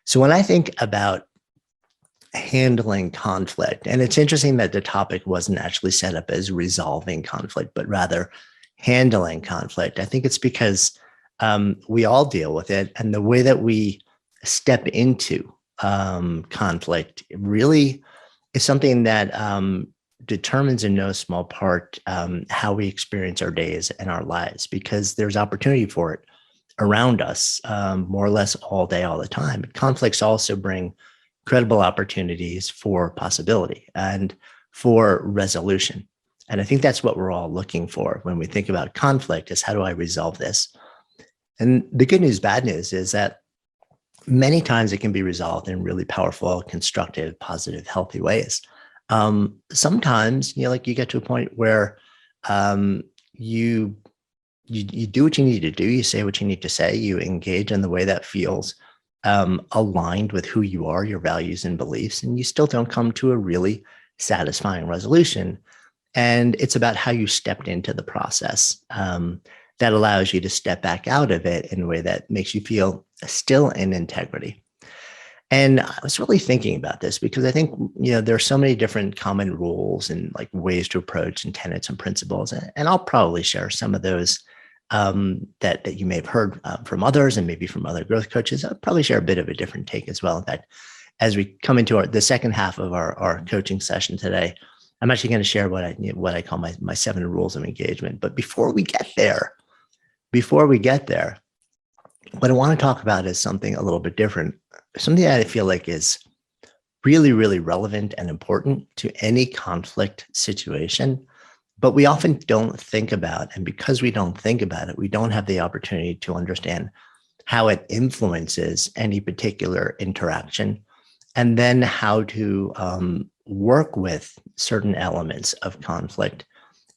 So when I think about handling conflict, and it's interesting that the topic wasn't actually set up as resolving conflict, but rather handling conflict. I think it's because we all deal with it. And the way that we step into conflict really is something that determines in no small part how we experience our days and our lives, because there's opportunity for it around us more or less all day, all the time. Conflicts also bring incredible opportunities for possibility and for resolution. And I think that's what we're all looking for when we think about conflict, is how do I resolve this? And the good news, bad news is that many times it can be resolved in really powerful, constructive, positive, healthy ways. Sometimes, like you get to a point where you do what you need to do, you say what you need to say, you engage in the way that feels aligned with who you are, your values and beliefs, and you still don't come to a really satisfying resolution. And it's about how you stepped into the process that allows you to step back out of it in a way that makes you feel still in integrity. And I was really thinking about this because I think, there are so many different common rules and like ways to approach and tenets and principles. And I'll probably share some of those that you may have heard from others and maybe from other growth coaches. I'll probably share a bit of a different take as well. In fact, as we come into the second half of our coaching session today, I'm actually going to share what I call my 7 rules of engagement. But before we get there, what I want to talk about is something a little bit different, something that I feel like is really, really relevant and important to any conflict situation, but we often don't think about. And because we don't think about it, we don't have the opportunity to understand how it influences any particular interaction, and then how to work with certain elements of conflict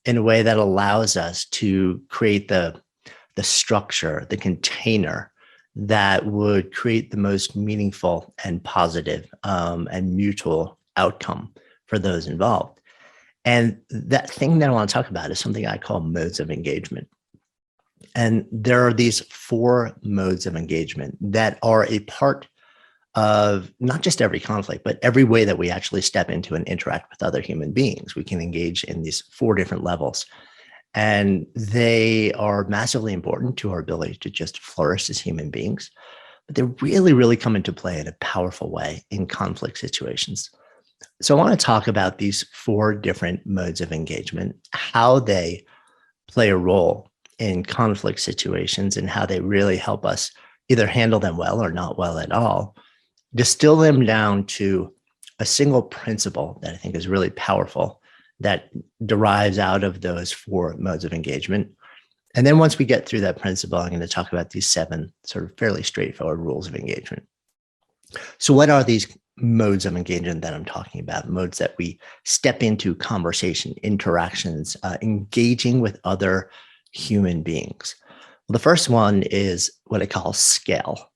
in a way that allows us to create the structure, the container that would create the most meaningful and positive and mutual outcome for those involved. And that thing that I want to talk about is something I call modes of engagement. And there are these 4 modes of engagement that are a part of not just every conflict, but every way that we actually step into and interact with other human beings. We can engage in these 4 different levels. And they are massively important to our ability to just flourish as human beings. But they really, really come into play in a powerful way in conflict situations. So I want to talk about these 4 different modes of engagement, how they play a role in conflict situations, and how they really help us either handle them well or not well at all, distill them down to a single principle that I think is really powerful that derives out of those 4 modes of engagement. And then once we get through that principle, I'm going to talk about these 7 sort of fairly straightforward rules of engagement. So what are these modes of engagement that I'm talking about? Modes that we step into conversation, interactions, engaging with other human beings. Well, the first one is what I call scale.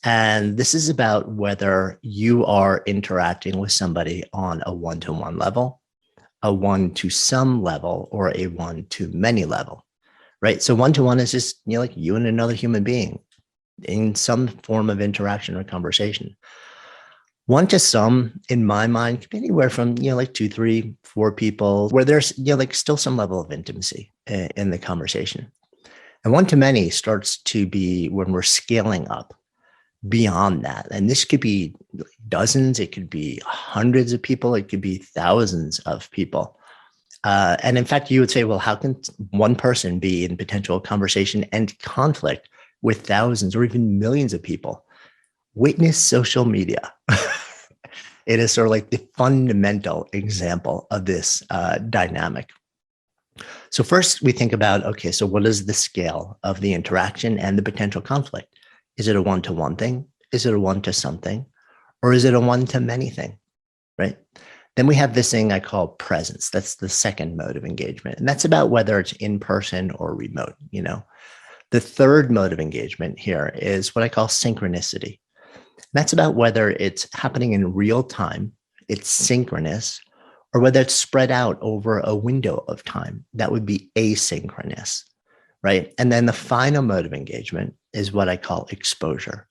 And this is about whether you are interacting with somebody on a one-to-one level, a one-to-some level, or a one-to-many level, right? So one-to-one is just, like you and another human being in some form of interaction or conversation. One-to-some, in my mind, could be anywhere from, like 2, 3, 4 people, where there's, like still some level of intimacy in the conversation. And one-to-many starts to be when we're scaling up beyond that. And this could be dozens, it could be hundreds of people, it could be thousands of people. And in fact, you would say, well, how can one person be in potential conversation and conflict with thousands or even millions of people? Witness social media. It is sort of like the fundamental example of this dynamic. So first we think about, okay, so what is the scale of the interaction and the potential conflict? Is it a one-to-one thing? Is it a one-to-something? Or is it a one-to-many thing, right? Then we have this thing I call presence. That's the second mode of engagement. And that's about whether it's in person or remote, The third mode of engagement here is what I call synchronicity. That's about whether it's happening in real time, it's synchronous, or whether it's spread out over a window of time. That would be asynchronous, right? And then the final mode of engagement is what I call exposure.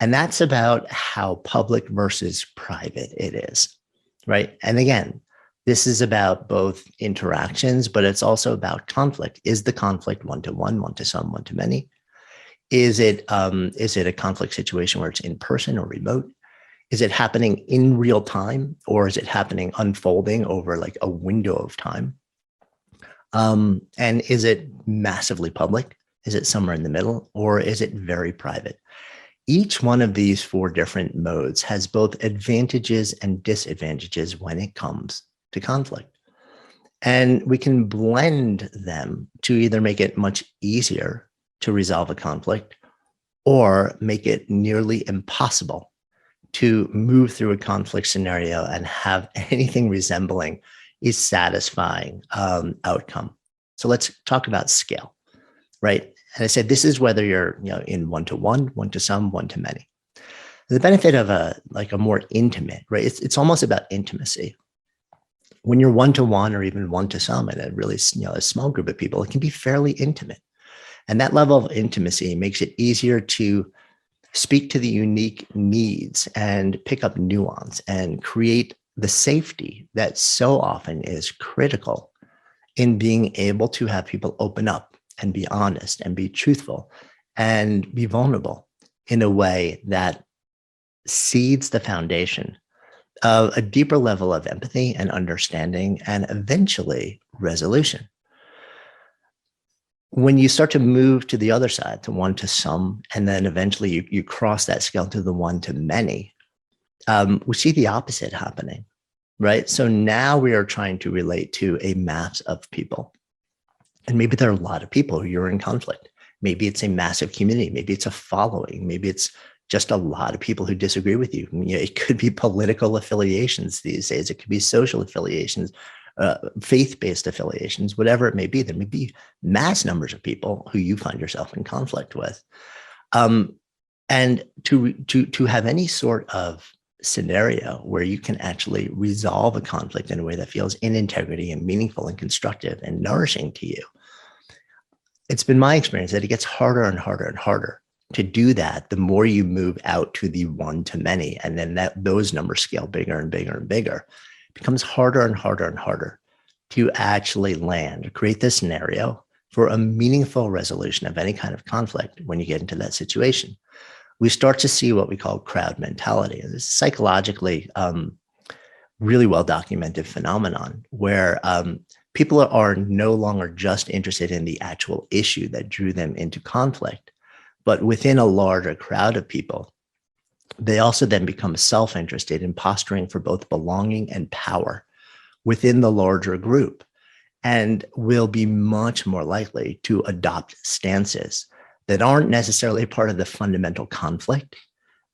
And that's about how public versus private it is, right? And again, this is about both interactions, but it's also about conflict. Is the conflict one-to-one, one-to-some, one-to-many? Is it a conflict situation where it's in person or remote? Is it happening in real time, or is it happening unfolding over like a window of time? And is it massively public? Is it somewhere in the middle, or is it very private? Each one of these four different modes has both advantages and disadvantages when it comes to conflict. And we can blend them to either make it much easier to resolve a conflict or make it nearly impossible to move through a conflict scenario and have anything resembling a satisfying outcome. So let's talk about scale, right? And I said, this is whether you're in one-to-one, one-to-some, one-to-many. The benefit of a more intimate, right? It's almost about intimacy. When you're one-to-one or even one-to-some in a really a small group of people, it can be fairly intimate. And that level of intimacy makes it easier to speak to the unique needs and pick up nuance and create the safety that so often is critical in being able to have people open up and be honest and be truthful and be vulnerable in a way that seeds the foundation of a deeper level of empathy and understanding and eventually resolution. When you start to move to the other side, to one-to-some, and then eventually you cross that scale to the one-to-many, we see the opposite happening, right? So now we are trying to relate to a mass of people. And maybe there are a lot of people who you're in conflict. Maybe it's a massive community. Maybe it's a following. Maybe it's just a lot of people who disagree with you. It could be political affiliations these days. It could be social affiliations, faith-based affiliations, whatever it may be. There may be mass numbers of people who you find yourself in conflict with. And to have any sort of scenario where you can actually resolve a conflict in a way that feels in integrity and meaningful and constructive and nourishing to you, it's been my experience that it gets harder and harder and harder to do that the more you move out to the one-to-many, and then those numbers scale bigger and bigger and bigger. It becomes harder and harder and harder to actually create this scenario for a meaningful resolution of any kind of conflict when you get into that situation. We start to see what we call crowd mentality. This is psychologically really well-documented phenomenon where people are no longer just interested in the actual issue that drew them into conflict, but within a larger crowd of people, they also then become self-interested in posturing for both belonging and power within the larger group, and will be much more likely to adopt stances that aren't necessarily part of the fundamental conflict,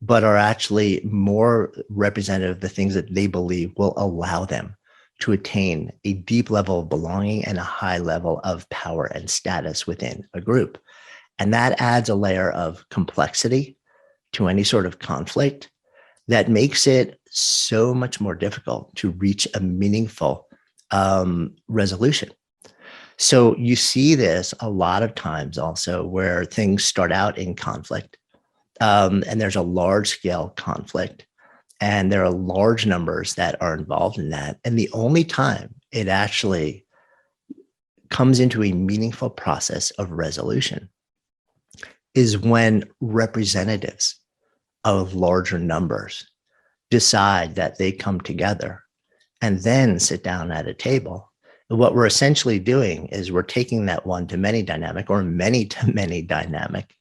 but are actually more representative of the things that they believe will allow them to attain a deep level of belonging and a high level of power and status within a group. And that adds a layer of complexity to any sort of conflict that makes it so much more difficult to reach a meaningful resolution. So you see this a lot of times also where things start out in conflict, and there's a large scale conflict, and there are large numbers that are involved in that. And the only time it actually comes into a meaningful process of resolution is when representatives of larger numbers decide that they come together and then sit down at a table. What we're essentially doing is we're taking that one-to-many dynamic or many-to-many dynamic,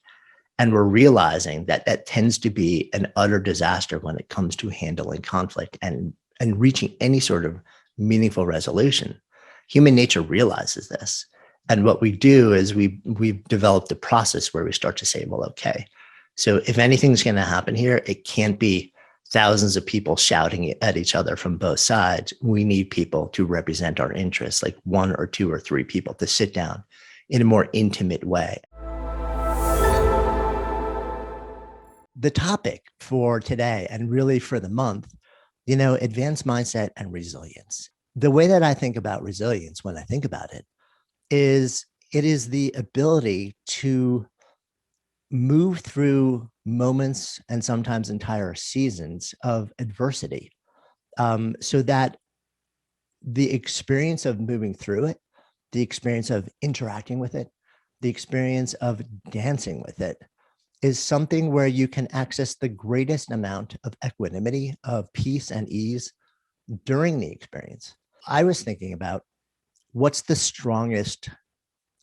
and we're realizing that that tends to be an utter disaster when it comes to handling conflict and reaching any sort of meaningful resolution. Human nature realizes this. And what we do is we've developed a process where we start to say, well, okay, so if anything's going to happen here, it can't be thousands of people shouting at each other from both sides. We need people to represent our interests, like one or two or three people to sit down in a more intimate way. The topic for today, and really for the month, advanced mindset and resilience. The way that I think about resilience when I think about it is the ability to move through moments and sometimes entire seasons of adversity, so that the experience of moving through it, the experience of interacting with it, the experience of dancing with it is something where you can access the greatest amount of equanimity, of peace and ease during the experience. I was thinking about what's the strongest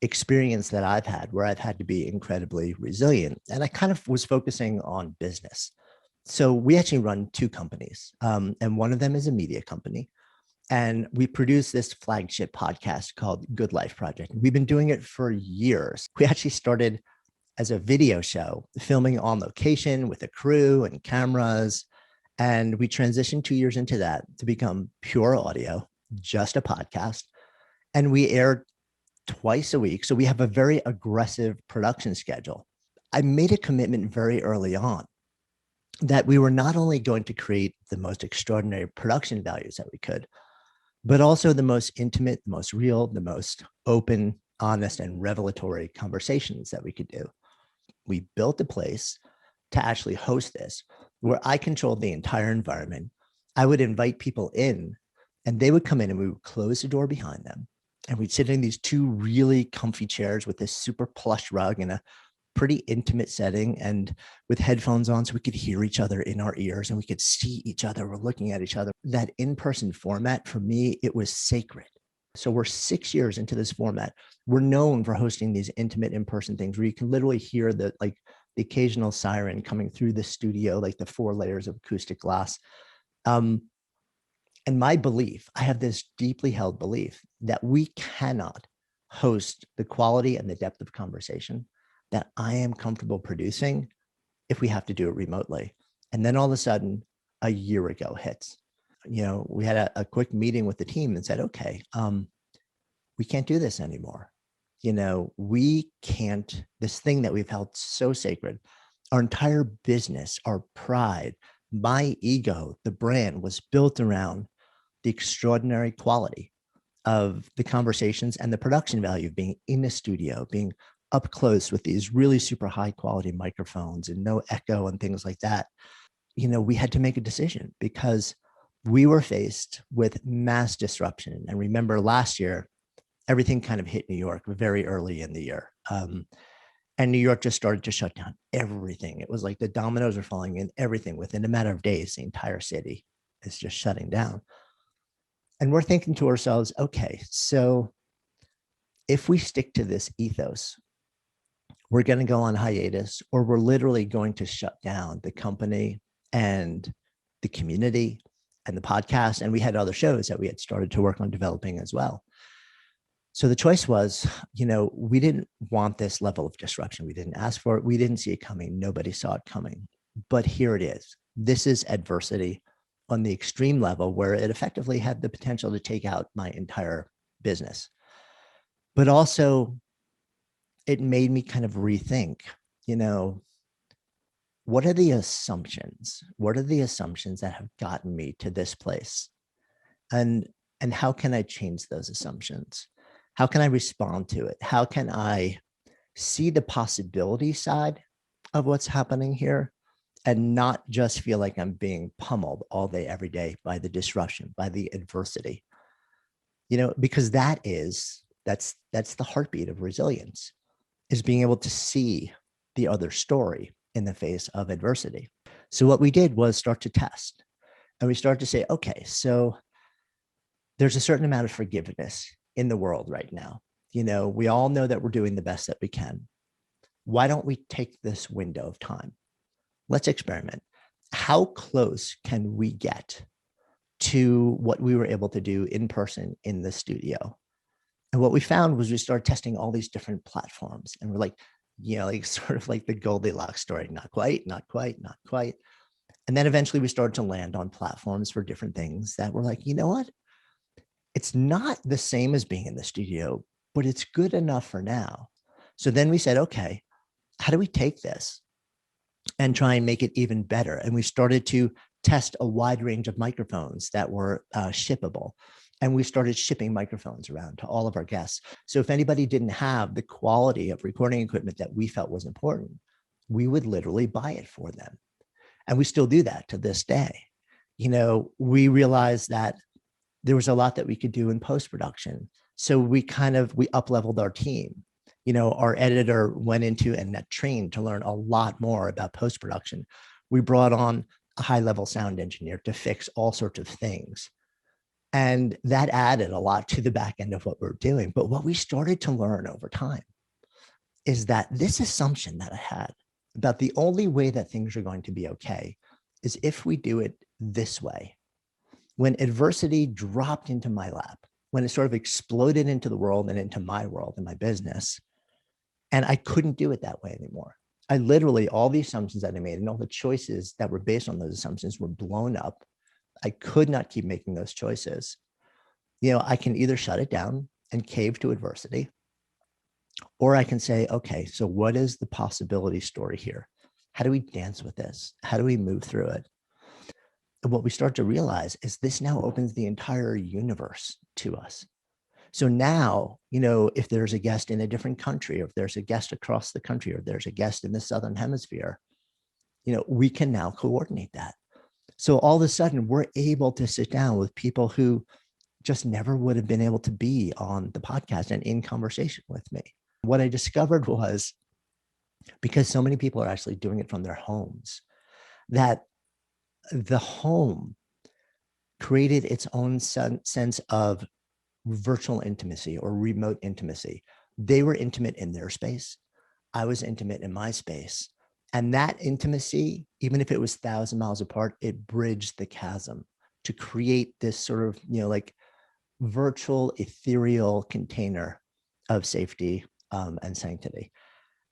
experience that I've had where I've had to be incredibly resilient. And I kind of was focusing on business. So we actually run two companies, and one of them is a media company. And we produce this flagship podcast called Good Life Project. We've been doing it for years. We actually started as a video show, filming on location with a crew and cameras. And we transitioned 2 years into that to become pure audio, just a podcast. And we aired twice a week. So we have a very aggressive production schedule. I made a commitment very early on that we were not only going to create the most extraordinary production values that we could, but also the most intimate, the most real, the most open, honest, and revelatory conversations that we could do. We built a place to actually host this where I controlled the entire environment. I would invite people in and they would come in and we would close the door behind them. And we'd sit in these two really comfy chairs with this super plush rug in a pretty intimate setting and with headphones on so we could hear each other in our ears and we could see each other. We're looking at each other. That in-person format, for me, it was sacred. So we're 6 years into this format. We're known for hosting these intimate in-person things where you can literally hear the occasional siren coming through the studio, like the 4 layers of acoustic glass. And my belief, I have this deeply held belief that we cannot host the quality and the depth of conversation that I am comfortable producing if we have to do it remotely. And then all of a sudden, a year ago hits. We had a quick meeting with the team and said, okay, we can't do this anymore. We can't, this thing that we've held so sacred, our entire business, our pride, my ego, the brand was built around the extraordinary quality of the conversations and the production value of being in a studio, being up close with these really super high quality microphones and no echo and things like that. We had to make a decision because we were faced with mass disruption. And remember last year, everything kind of hit New York very early in the year. And New York just started to shut down everything. It was like the dominoes were falling in everything. Within a matter of days, the entire city is just shutting down. And we're thinking to ourselves, okay, so if we stick to this ethos, we're going to go on hiatus, or we're literally going to shut down the company and the community and the podcast. And we had other shows that we had started to work on developing as well. So the choice was, we didn't want this level of disruption. We didn't ask for it. We didn't see it coming. Nobody saw it coming. But here it is. This is adversity on the extreme level where it effectively had the potential to take out my entire business. But also, it made me kind of rethink, what are the assumptions? What are the assumptions that have gotten me to this place? And how can I change those assumptions? How can I respond to it? How can I see the possibility side of what's happening here and not just feel like I'm being pummeled all day, every day by the disruption, by the adversity? Because that's the heartbeat of resilience, is being able to see the other story in the face of adversity. So what we did was start to test, and we started to say, okay, so there's a certain amount of forgiveness in the world right now. We all know that we're doing the best that we can. Why don't we take this window of time? Let's experiment. How close can we get to what we were able to do in person in the studio? And what we found was we started testing all these different platforms, and we're like, sort of like the Goldilocks story, not quite, not quite, not quite. And then eventually we started to land on platforms for different things that were like, you know what? It's not the same as being in the studio, but it's good enough for now. So then we said, okay, how do we take this and try and make it even better? And we started to test a wide range of microphones that were shippable. And we started shipping microphones around to all of our guests. So if anybody didn't have the quality of recording equipment that we felt was important, we would literally buy it for them. And we still do that to this day. We realized that there was a lot that we could do in post-production. So we up-leveled our team. Our editor went into and trained to learn a lot more about post-production. We brought on a high-level sound engineer to fix all sorts of things. And that added a lot to the back end of what we're doing. But what we started to learn over time is that this assumption that I had about the only way that things are going to be okay is if we do it this way. When adversity dropped into my lap, when it sort of exploded into the world and into my world and my business, and I couldn't do it that way anymore. I literally, all the assumptions that I made and all the choices that were based on those assumptions were blown up. I could not keep making those choices. I can either shut it down and cave to adversity, or I can say, okay, so what is the possibility story here? How do we dance with this? How do we move through it? And what we start to realize is this now opens the entire universe to us. So now, if there's a guest in a different country, or if there's a guest across the country, or there's a guest in the Southern Hemisphere, we can now coordinate that. So all of a sudden, we're able to sit down with people who just never would have been able to be on the podcast and in conversation with me. What I discovered was, because so many people are actually doing it from their homes, that the home created its own sense of virtual intimacy or remote intimacy. They were intimate in their space. I was intimate in my space. And that intimacy, even if it was 1,000 miles apart, it bridged the chasm to create this sort of, virtual ethereal container of safety and sanctity.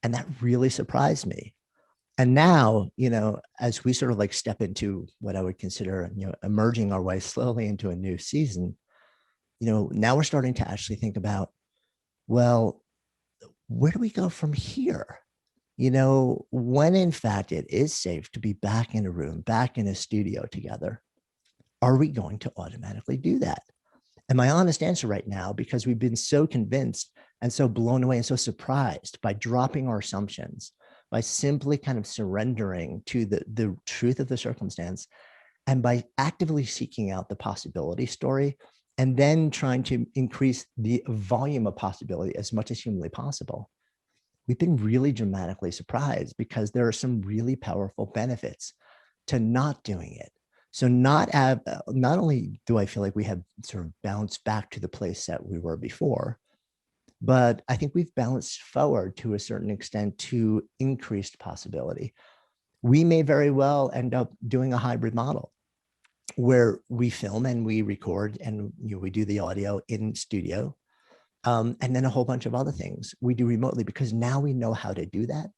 And that really surprised me. And now, as we sort of step into what I would consider, emerging our way slowly into a new season, now we're starting to actually think about, well, where do we go from here? When in fact it is safe to be back in a room, back in a studio together, are we going to automatically do that? And my honest answer right now, because we've been so convinced and so blown away and so surprised by dropping our assumptions, by simply kind of surrendering to the truth of the circumstance, and by actively seeking out the possibility story, and then trying to increase the volume of possibility as much as humanly possible, we've been really dramatically surprised, because there are some really powerful benefits to not doing it. So not only do I feel like we have sort of bounced back to the place that we were before, but I think we've bounced forward to a certain extent to increased possibility. We may very well end up doing a hybrid model where we film and we record and we do the audio in studio, and then a whole bunch of other things we do remotely, because now we know how to do that.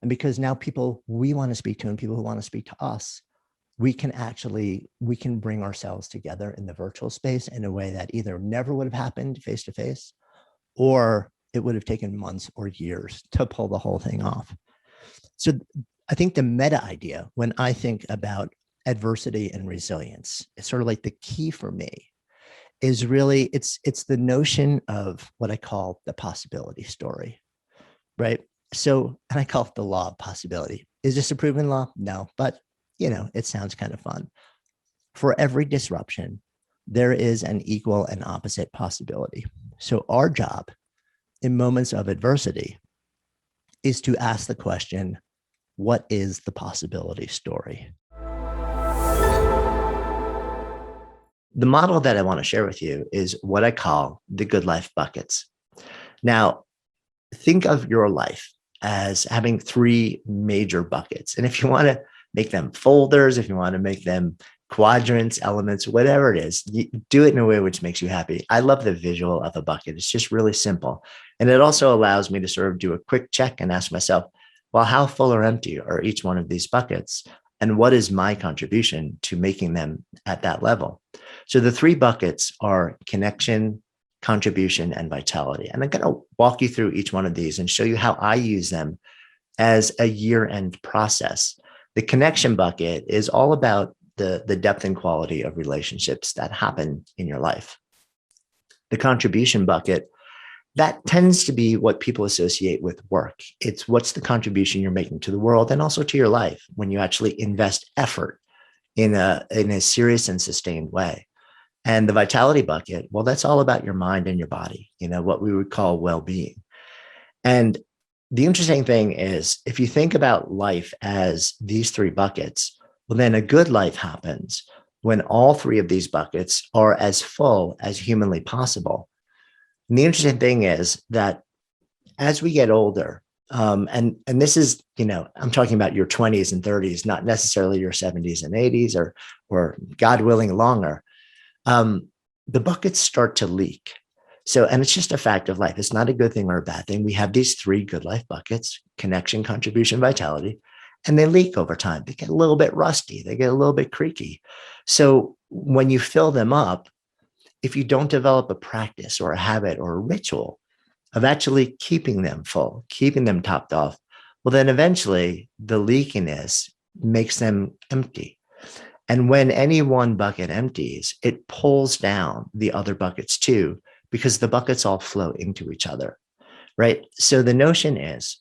And because now people we want to speak to and people who want to speak to us, we can bring ourselves together in the virtual space in a way that either never would have happened face to face, or it would have taken months or years to pull the whole thing off. So I think the meta idea, when I think about adversity and resilience, it's sort of like the key for me is really, it's the notion of what I call the possibility story, right? So, and I call it the law of possibility. Is this a proven law? No, but it sounds kind of fun. For every disruption, there is an equal and opposite possibility. So our job in moments of adversity is to ask the question, what is the possibility story? The model that I want to share with you is what I call the good life buckets. Now, think of your life as having 3 major buckets. And if you want to make them folders, if you want to make them quadrants, elements, whatever it is, you do it in a way which makes you happy. I love the visual of a bucket. It's just really simple. And it also allows me to sort of do a quick check and ask myself, well, how full or empty are each one of these buckets? And what is my contribution to making them at that level? So the 3 buckets are connection, contribution, and vitality. And I'm going to walk you through each one of these and show you how I use them as a year-end process. The connection bucket is all about the depth and quality of relationships that happen in your life. The contribution bucket That tends to be what people associate with work. It's what's the contribution you're making to the world and also to your life when you actually invest effort in a serious and sustained way. And the vitality bucket, well, that's all about your mind and your body, what we would call well-being. And the interesting thing is, if you think about life as these three buckets, well, then a good life happens when all three of these buckets are as full as humanly possible. And the interesting thing is that as we get older, and this is, I'm talking about your 20s and 30s, not necessarily your 70s and 80s, or God willing, longer. The buckets start to leak. So, and it's just a fact of life. It's not a good thing or a bad thing. We have these three good life buckets: connection, contribution, vitality, and they leak over time. They get a little bit rusty. They get a little bit creaky. So when you fill them up, if you don't develop a practice or a habit or a ritual of actually keeping them full, keeping them topped off, well, then eventually the leakiness makes them empty. And when any one bucket empties, it pulls down the other buckets too, because the buckets all flow into each other, right? So the notion is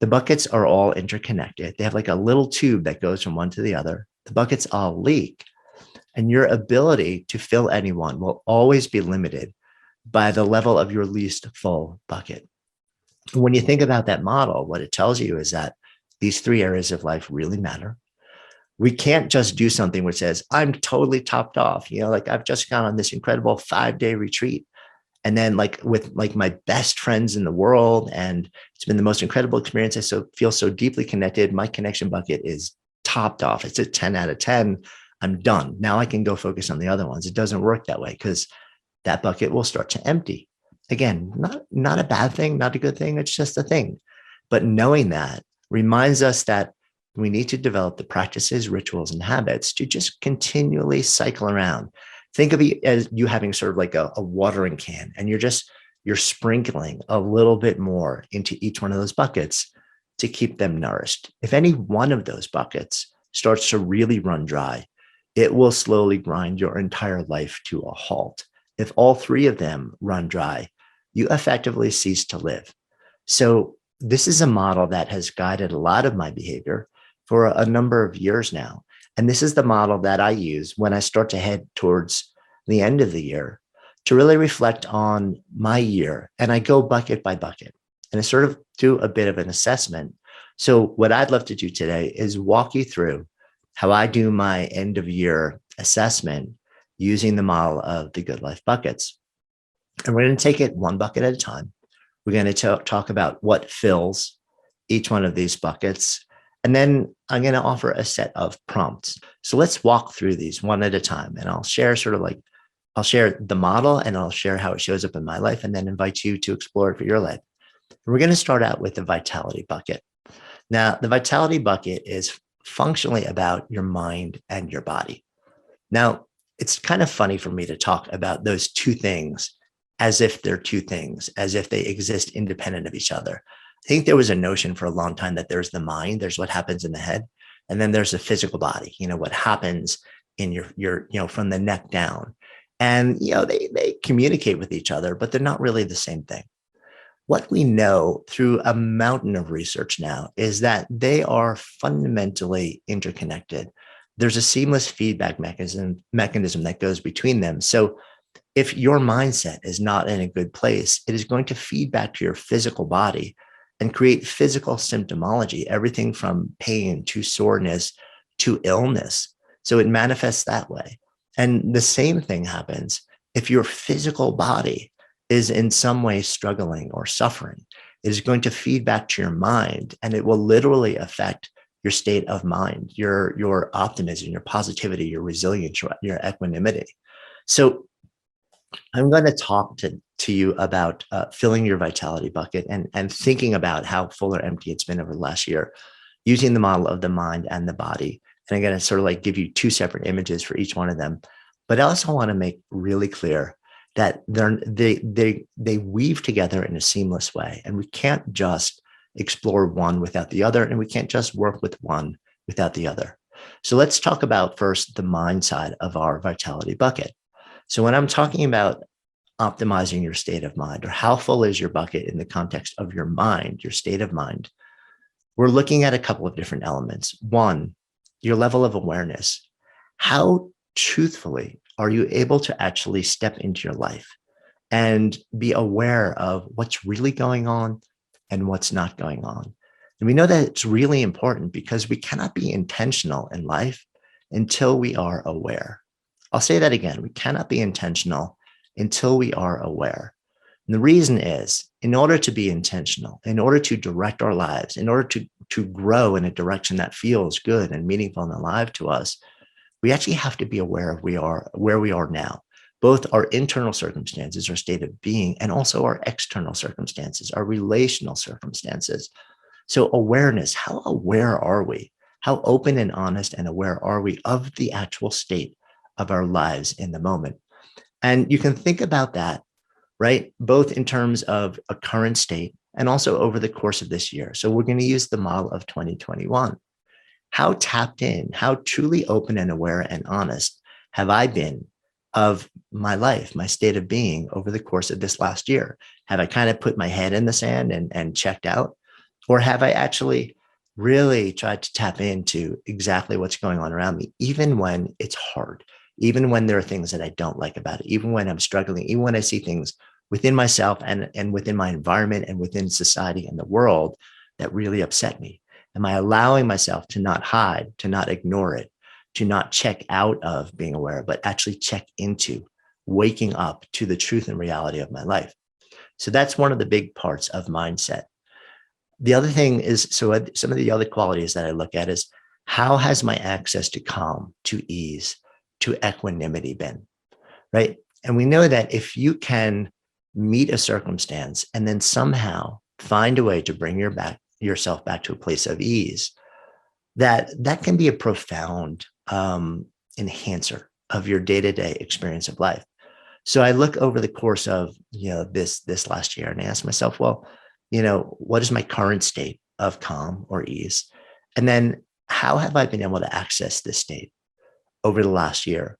the buckets are all interconnected. They have like a little tube that goes from one to the other. The buckets all leak, and your ability to fill any one will always be limited by the level of your least full bucket. When you think about that model, what it tells you is that these three areas of life really matter. We can't just do something which says, I'm totally topped off. Like I've just gone on this incredible 5-day retreat. And then like with like my best friends in the world, and it's been the most incredible experience. I feel so deeply connected. My connection bucket is topped off. It's a 10 out of 10. I'm done. Now I can go focus on the other ones. It doesn't work that way, because that bucket will start to empty. Again, not a bad thing, not a good thing. It's just a thing. But knowing that reminds us that we need to develop the practices, rituals, and habits to just continually cycle around. Think of it as you having sort of like a watering can, and you're sprinkling a little bit more into each one of those buckets to keep them nourished. If any one of those buckets starts to really run dry, it will slowly grind your entire life to a halt. If all three of them run dry, you effectively cease to live. So this is a model that has guided a lot of my behavior for a number of years now. And this is the model that I use when I start to head towards the end of the year to really reflect on my year. And I go bucket by bucket and I sort of do a bit of an assessment. So what I'd love to do today is walk you through how I do my end of year assessment using the model of the good life buckets. And we're going to take it one bucket at a time. We're going to talk about what fills each one of these buckets. And then I'm going to offer a set of prompts. So let's walk through these one at a time. And I'll share I'll share the model and I'll share how it shows up in my life, and then invite you to explore it for your life. We're going to start out with the vitality bucket. Now, the vitality bucket is functionally about your mind and your body. Now, it's kind of funny for me to talk about those two things as if they're two things, as if they exist independent of each other. I think there was a notion for a long time that there's the mind, there's what happens in the head, and then there's the physical body, what happens in your from the neck down. And, they communicate with each other, but they're not really the same thing. What we know through a mountain of research now is that they are fundamentally interconnected. There's a seamless feedback mechanism that goes between them. So if your mindset is not in a good place, it is going to feed back to your physical body and create physical symptomology, everything from pain to soreness to illness. So it manifests that way. And the same thing happens if your physical body is in some way struggling or suffering. It is going to feed back to your mind, and it will literally affect your state of mind, your optimism, your positivity, your resilience, your equanimity. So I'm going to talk to you about filling your vitality bucket and thinking about how full or empty it's been over the last year, using the model of the mind and the body. And I'm going to sort of like give you two separate images for each one of them. But I also want to make really clear that they weave together in a seamless way. And we can't just explore one without the other, and we can't just work with one without the other. So let's talk about first the mind side of our vitality bucket. So when I'm talking about optimizing your state of mind, or how full is your bucket in the context of your mind, your state of mind, we're looking at a couple of different elements. One, your level of awareness. How truthfully are you able to actually step into your life and be aware of what's really going on and what's not going on? And we know that it's really important because we cannot be intentional in life until we are aware. I'll say that again. We cannot be intentional until we are aware. And the reason is, in order to be intentional, in order to direct our lives, in order to grow in a direction that feels good and meaningful and alive to us, we actually have to be aware of where we are now, both our internal circumstances, our state of being, and also our external circumstances, our relational circumstances. So awareness, how aware are we? How open and honest and aware are we of the actual state of our lives in the moment? And you can think about that, right? Both in terms of a current state and also over the course of this year. So we're going to use the model of 2021. How tapped in, how truly open and aware and honest have I been of my life, my state of being over the course of this last year? Have I kind of put my head in the sand and checked out? Or have I actually really tried to tap into exactly what's going on around me, even when it's hard, even when there are things that I don't like about it, even when I'm struggling, even when I see things within myself and within my environment and within society and the world that really upset me? Am I allowing myself to not hide, to not ignore it, to not check out of being aware, but actually check into waking up to the truth and reality of my life? So that's one of the big parts of mindset. The other thing is, so some of the other qualities that I look at is, how has my access to calm, to ease, to equanimity been, right? And we know that if you can meet a circumstance and then somehow find a way to bring yourself back to a place of ease, that can be a profound enhancer of your day-to-day experience of life. So I look over the course of this last year and I ask myself, well, what is my current state of calm or ease? And then how have I been able to access this state over the last year?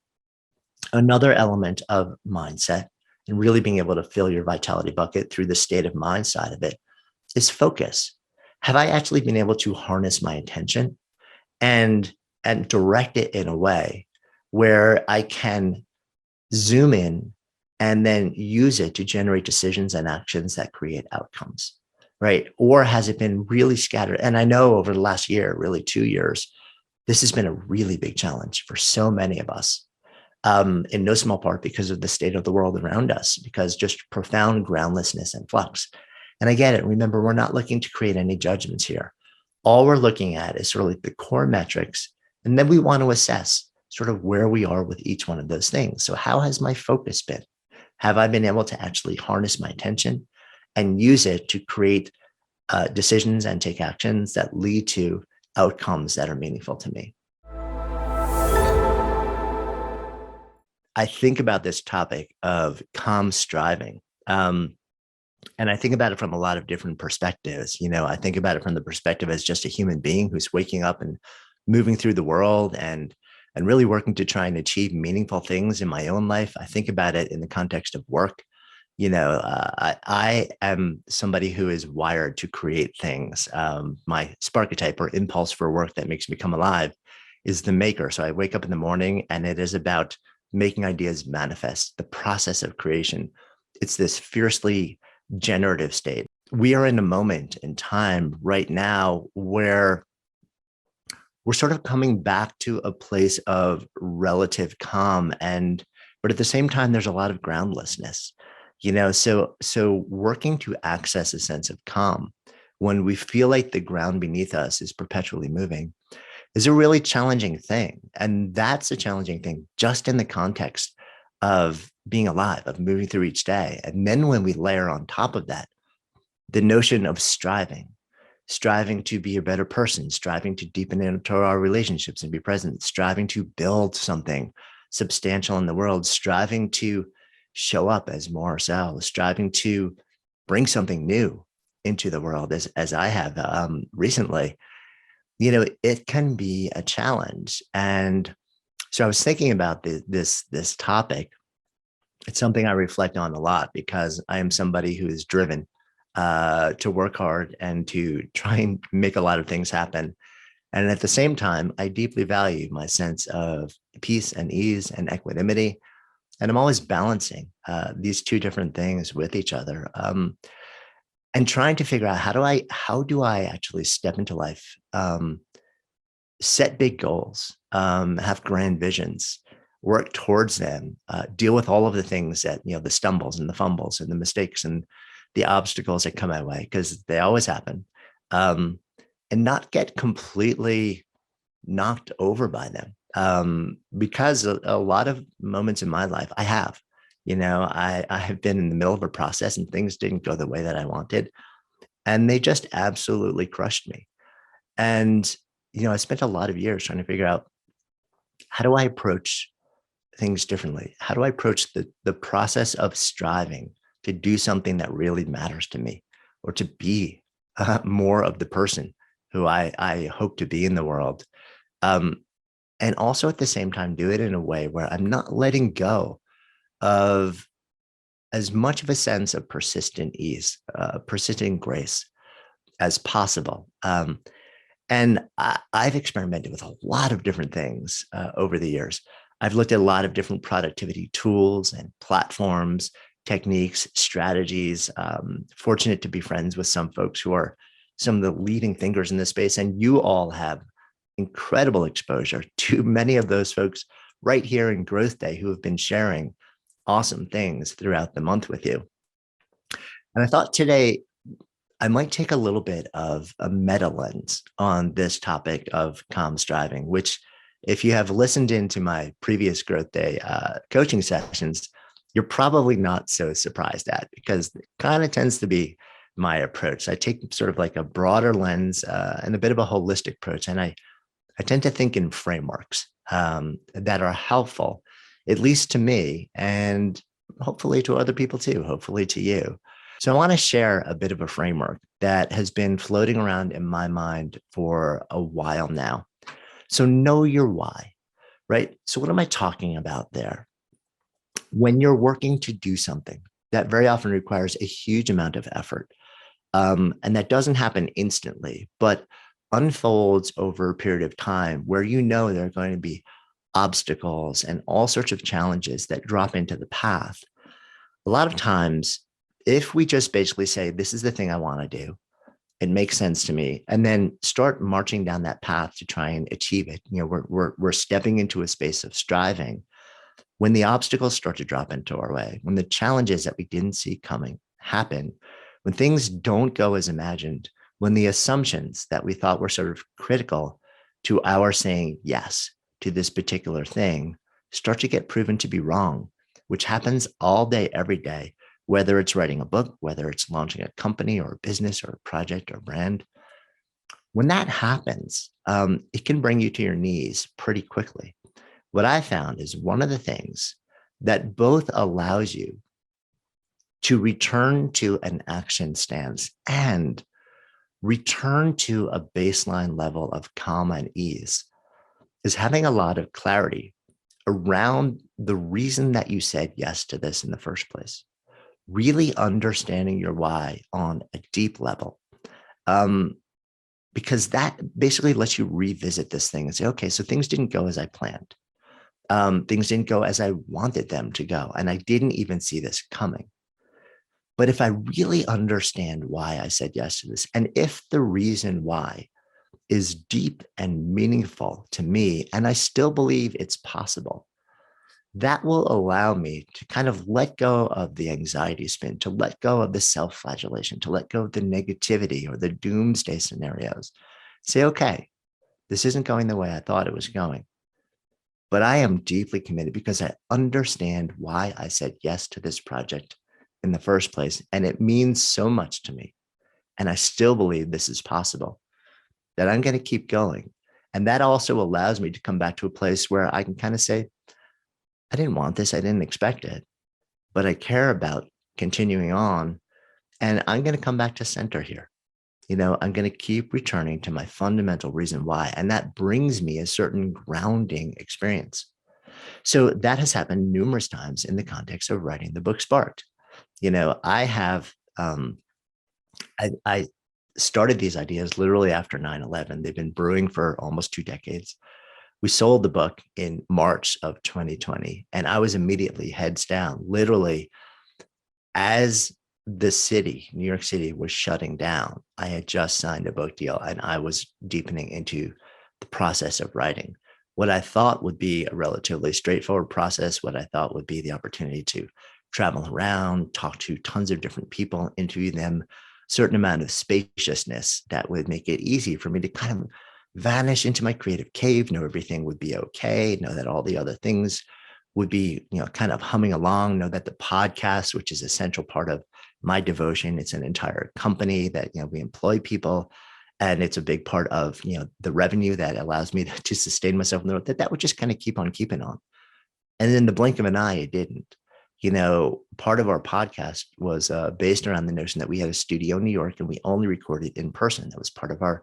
Another element of mindset and really being able to fill your vitality bucket through the state of mind side of it is focus. Have I actually been able to harness my attention and direct it in a way where I can zoom in and then use it to generate decisions and actions that create outcomes, right? Or has it been really scattered? And I know over the last year, really 2 years, this has been a really big challenge for so many of us, in no small part because of the state of the world around us, because just profound groundlessness and flux. And I get it. Remember, we're not looking to create any judgments here. All we're looking at is sort of like the core metrics. And then we want to assess sort of where we are with each one of those things. So how has my focus been? Have I been able to actually harness my attention and use it to create decisions and take actions that lead to outcomes that are meaningful to me? I think about this topic of calm striving. And I think about it from a lot of different perspectives. I think about it from the perspective as just a human being who's waking up and moving through the world and really working to try and achieve meaningful things in my own life. I think about it in the context of work. I am somebody who is wired to create things. My sparchetype or impulse for work that makes me come alive is the maker. So I wake up in the morning and it is about making ideas manifest, the process of creation. It's this fiercely generative state. We are in a moment in time right now where we're sort of coming back to a place of relative calm, but at the same time, there's a lot of groundlessness. So working to access a sense of calm when we feel like the ground beneath us is perpetually moving is a really challenging thing. And that's a challenging thing just in the context of being alive, of moving through each day. And then when we layer on top of that, the notion of striving to be a better person, striving to deepen into our relationships and be present, striving to build something substantial in the world, striving to show up as more ourselves, striving to bring something new into the world as I have recently, it can be a challenge. And so I was thinking about this topic It's something I reflect on a lot because I am somebody who is driven to work hard and to try and make a lot of things happen. And at the same time, I deeply value my sense of peace and ease and equanimity. And I'm always balancing these two different things with each other, and trying to figure out how do I actually step into life, set big goals, have grand visions, work towards them, deal with all of the things that, the stumbles and the fumbles and the mistakes and the obstacles that come my way, because they always happen, and not get completely knocked over by them. Because a lot of moments in my life, I have been in the middle of a process and things didn't go the way that I wanted. And they just absolutely crushed me. And, I spent a lot of years trying to figure out, how do I approach things differently? How do I approach the process of striving to do something that really matters to me, or to be more of the person who I hope to be in the world? Um, and also at the same time, do it in a way where I'm not letting go of as much of a sense of persistent ease, persistent grace as possible. And I've experimented with a lot of different things over the years. I've looked at a lot of different productivity tools and platforms, techniques, strategies. Fortunate to be friends with some folks who are some of the leading thinkers in this space. And you all have incredible exposure to many of those folks right here in Growth Day who have been sharing awesome things throughout the month with you. And I thought today I might take a little bit of a meta lens on this topic of calm striving, which, if you have listened into my previous Growth Day coaching sessions, you're probably not so surprised at, because it kind of tends to be my approach. I take sort of like a broader lens and a bit of a holistic approach. And I tend to think in frameworks that are helpful, at least to me, and hopefully to other people too, hopefully to you. So I want to share a bit of a framework that has been floating around in my mind for a while now. So know your why, right? So what am I talking about there? When you're working to do something that very often requires a huge amount of effort, and that doesn't happen instantly, but unfolds over a period of time, where there are going to be obstacles and all sorts of challenges that drop into the path. A lot of times, if we just basically say, this is the thing I want to do, it makes sense to me, and then start marching down that path to try and achieve it, we're stepping into a space of striving. When the obstacles start to drop into our way, when the challenges that we didn't see coming happen, when things don't go as imagined, when the assumptions that we thought were sort of critical to our saying yes to this particular thing start to get proven to be wrong, which happens all day, every day, whether it's writing a book, whether it's launching a company or a business or a project or brand. When that happens, it can bring you to your knees pretty quickly. What I found is one of the things that both allows you to return to an action stance and return to a baseline level of calm and ease is having a lot of clarity around the reason that you said yes to this in the first place. Really understanding your why on a deep level, because that basically lets you revisit this thing and say, okay, so things didn't go as I planned. Things didn't go as I wanted them to go. And I didn't even see this coming. But if I really understand why I said yes to this, and if the reason why is deep and meaningful to me, and I still believe it's possible, that will allow me to kind of let go of the anxiety spin, to let go of the self-flagellation, to let go of the negativity or the doomsday scenarios. Say, okay, this isn't going the way I thought it was going, but I am deeply committed because I understand why I said yes to this project in the first place. And it means so much to me. And I still believe this is possible, that I'm going to keep going. And that also allows me to come back to a place where I can kind of say, I didn't want this. I didn't expect it, but I care about continuing on. And I'm going to come back to center here. I'm going to keep returning to my fundamental reason why. And that brings me a certain grounding experience. So that has happened numerous times in the context of writing the book Sparked. You know, I started these ideas literally after 9/11. They've been brewing for almost 2 decades. We sold the book in March of 2020, and I was immediately heads down, literally as the city, New York City, was shutting down. I had just signed a book deal and I was deepening into the process of writing what I thought would be a relatively straightforward process, what I thought would be the opportunity to travel around, talk to tons of different people, interview them, certain amount of spaciousness that would make it easy for me to kind of vanish into my creative cave, know everything would be okay, know that all the other things would be, kind of humming along, know that the podcast, which is a central part of my devotion, it's an entire company that, we employ people, and it's a big part of, the revenue that allows me to sustain myself in the road, that would just kind of keep on keeping on. And in the blink of an eye, it didn't. Part of our podcast was based around the notion that we had a studio in New York and we only recorded in person. That was part of our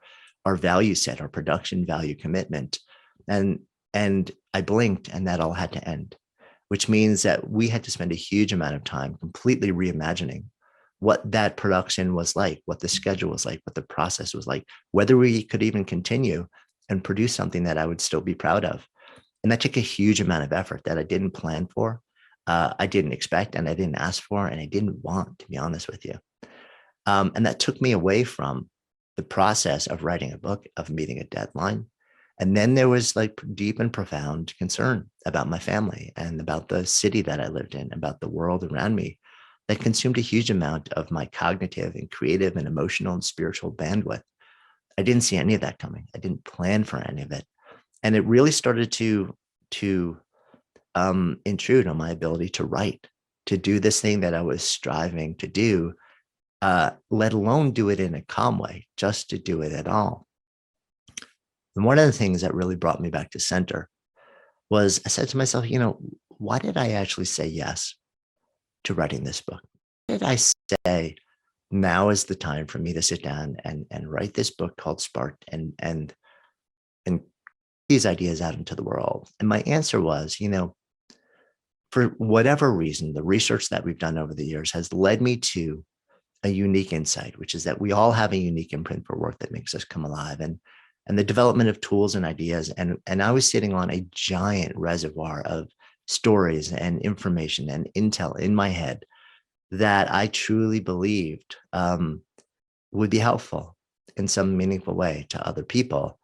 value set, our production value commitment. And I blinked and that all had to end, which means that we had to spend a huge amount of time completely reimagining what that production was like, what the schedule was like, what the process was like, whether we could even continue and produce something that I would still be proud of. And that took a huge amount of effort that I didn't plan for, I didn't expect, and I didn't ask for, and I didn't want, to be honest with you. And that took me away from the process of writing a book, of meeting a deadline. And then there was like deep and profound concern about my family and about the city that I lived in, about the world around me, that consumed a huge amount of my cognitive and creative and emotional and spiritual bandwidth. I didn't see any of that coming. I didn't plan for any of it. And it really started to intrude on my ability to write, to do this thing that I was striving to do, let alone do it in a calm way, just to do it at all. And one of the things that really brought me back to center was I said to myself, why did I actually say yes to writing this book? Why did I say now is the time for me to sit down and write this book called Sparked and these ideas out into the world? And my answer was, for whatever reason, the research that we've done over the years has led me to a unique insight, which is that we all have a unique imprint for work that makes us come alive, and the development of tools and ideas. And I was sitting on a giant reservoir of stories and information and intel in my head that I truly believed would be helpful in some meaningful way to other people,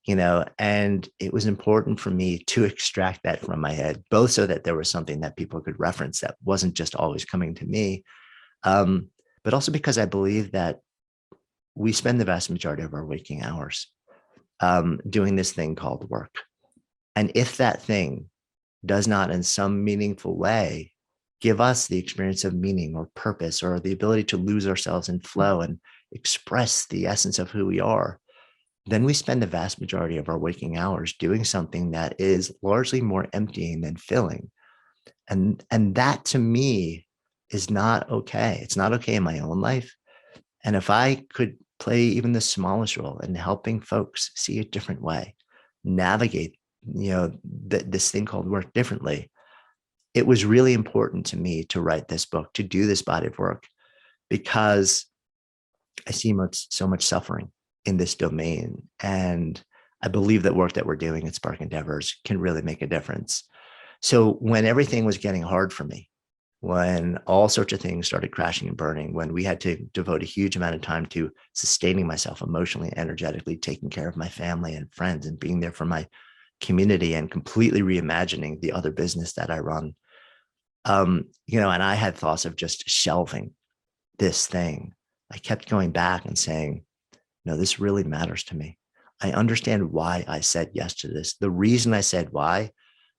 and it was important for me to extract that from my head, both so that there was something that people could reference that wasn't just always coming to me, but also because I believe that we spend the vast majority of our waking hours doing this thing called work. And if that thing does not in some meaningful way give us the experience of meaning or purpose or the ability to lose ourselves in flow and express the essence of who we are, then we spend the vast majority of our waking hours doing something that is largely more emptying than filling. And that to me is not okay. It's not okay in my own life. And if I could play even the smallest role in helping folks see a different way, navigate, this thing called work differently, it was really important to me to write this book, to do this body of work, because I see so much suffering in this domain. And I believe that work that we're doing at Spark Endeavors can really make a difference. So when everything was getting hard for me, when all sorts of things started crashing and burning, when we had to devote a huge amount of time to sustaining myself emotionally, energetically, taking care of my family and friends and being there for my community and completely reimagining the other business that I run, and I had thoughts of just shelving this thing. I kept going back and saying, no, this really matters to me. I understand why I said yes to this. The reason I said why,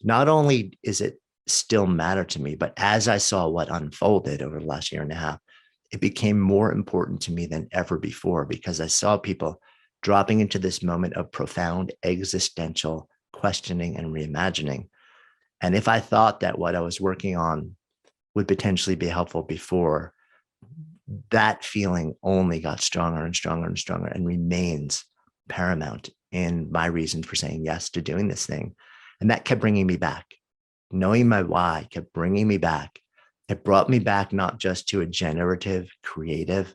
not only is it still matter to me, but as I saw what unfolded over the last year and a half, it became more important to me than ever before, because I saw people dropping into this moment of profound existential questioning and reimagining. And if I thought that what I was working on would potentially be helpful before, that feeling only got stronger and stronger and stronger and remains paramount in my reason for saying yes to doing this thing. And that kept bringing me back. knowing my why kept bringing me back. It brought me back not just to a generative, creative,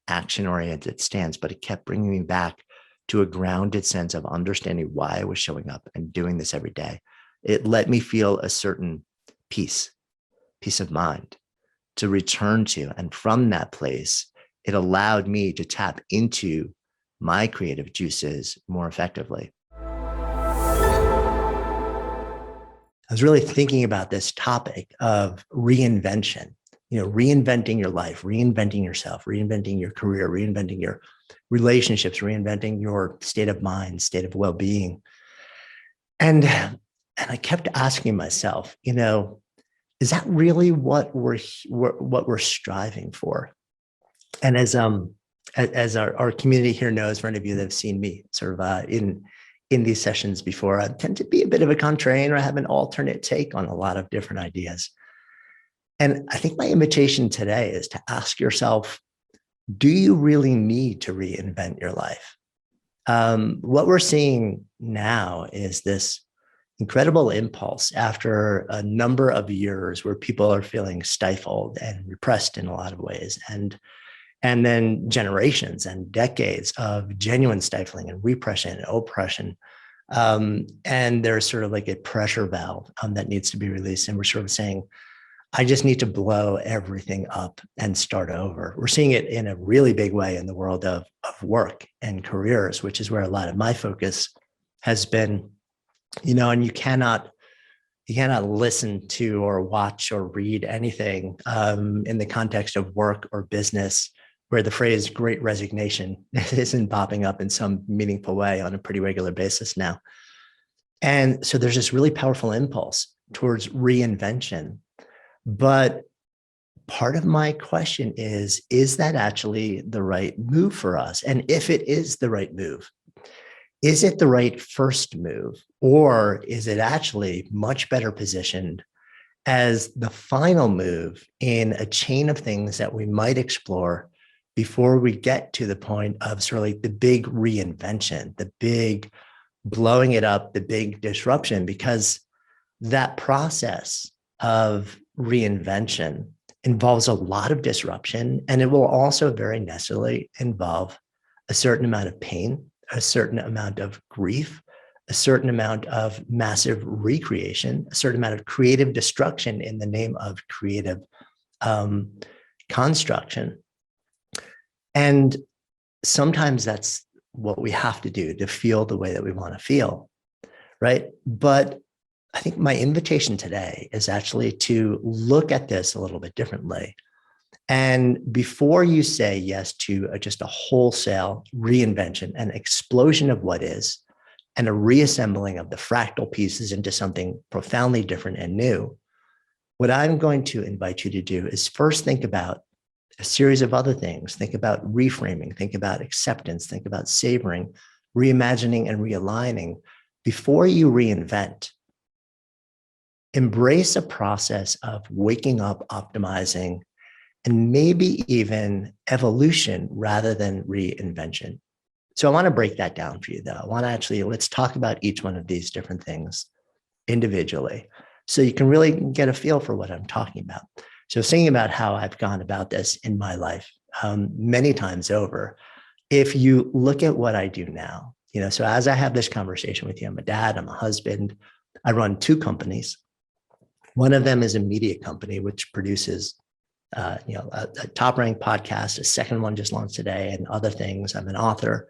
action-oriented stance, but it kept bringing me back to a grounded sense of understanding why I was showing up and doing this every day. It let me feel a certain peace of mind to return to. And from that place, it allowed me to tap into my creative juices more effectively. I was really thinking about this topic of reinvention, reinventing your life, reinventing yourself, reinventing your career, reinventing your relationships, reinventing your state of mind, state of well-being. And I kept asking myself, is that really what we're striving for? And as our community here knows, for any of you that have seen me sort of in these sessions before, I tend to be a bit of a contrarian, or I have an alternate take on a lot of different ideas. And I think my invitation today is to ask yourself, do you really need to reinvent your life? What we're seeing now is this incredible impulse after a number of years where people are feeling stifled and repressed in a lot of ways, and then generations and decades of genuine stifling and repression and oppression. And there's sort of like a pressure valve that needs to be released. And we're sort of saying, I just need to blow everything up and start over. We're seeing it in a really big way in the world of work and careers, which is where a lot of my focus has been, and you cannot listen to or watch or read anything in the context of work or business where the phrase great resignation isn't popping up in some meaningful way on a pretty regular basis now. And so there's this really powerful impulse towards reinvention. But part of my question is that actually the right move for us? And if it is the right move, is it the right first move? Or is it actually much better positioned as the final move in a chain of things that we might explore before we get to the point of sort of like the big reinvention, the big blowing it up, the big disruption? Because that process of reinvention involves a lot of disruption, and it will also very necessarily involve a certain amount of pain, a certain amount of grief, a certain amount of massive recreation, a certain amount of creative destruction in the name of creative construction. And sometimes that's what we have to do to feel the way that we want to feel, right? But I think my invitation today is actually to look at this a little bit differently. And before you say yes to just a wholesale reinvention, an explosion of what is, and a reassembling of the fractal pieces into something profoundly different and new, what I'm going to invite you to do is first think about a series of other things. Think about reframing, think about acceptance, think about savoring, reimagining, and realigning before you reinvent. Embrace a process of waking up, optimizing, and maybe even evolution rather than reinvention. So I want to break that down for you, though. I want to let's talk about each one of these different things individually so you can really get a feel for what I'm talking about. So thinking about how I've gone about this in my life many times over, if you look at what I do now, so as I have this conversation with you, I'm a dad, I'm a husband, I run 2 companies. One of them is a media company, which produces a top-ranked podcast. A second one just launched today, and other things. I'm an author.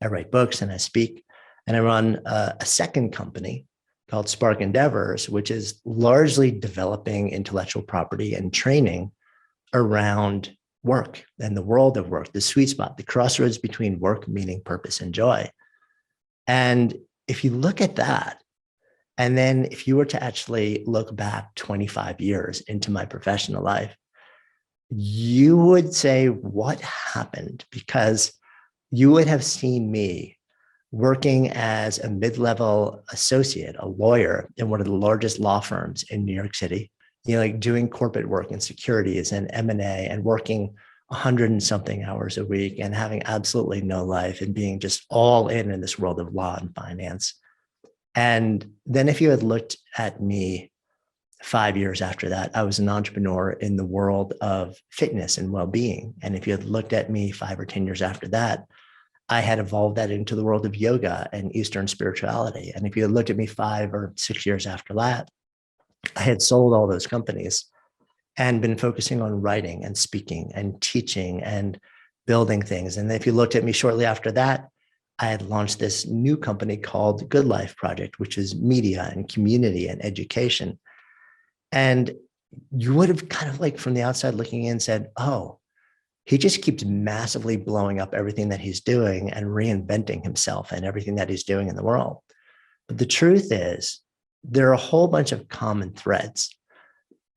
I write books and I speak. And I run a second company called Spark Endeavors, which is largely developing intellectual property and training around work and the world of work, the sweet spot, the crossroads between work, meaning, purpose, and joy. And if you look at that, and then if you were to actually look back 25 years into my professional life, you would say, what happened? Because you would have seen me working as a mid-level associate, a lawyer in one of the largest law firms in New York City, like doing corporate work in securities and M&A and working 100 and something hours a week and having absolutely no life and being just all in this world of law and finance. And then if you had looked at me 5 years after that, I was an entrepreneur in the world of fitness and well-being. And if you had looked at me 5 or 10 years after that, I had evolved that into the world of yoga and Eastern spirituality. And if you had looked at me 5 or 6 years after that, I had sold all those companies and been focusing on writing and speaking and teaching and building things. And if you looked at me shortly after that, I had launched this new company called Good Life Project, which is media and community and education. And you would have kind of like from the outside looking in said, oh, he just keeps massively blowing up everything that he's doing and reinventing himself and everything that he's doing in the world. But the truth is, there are a whole bunch of common threads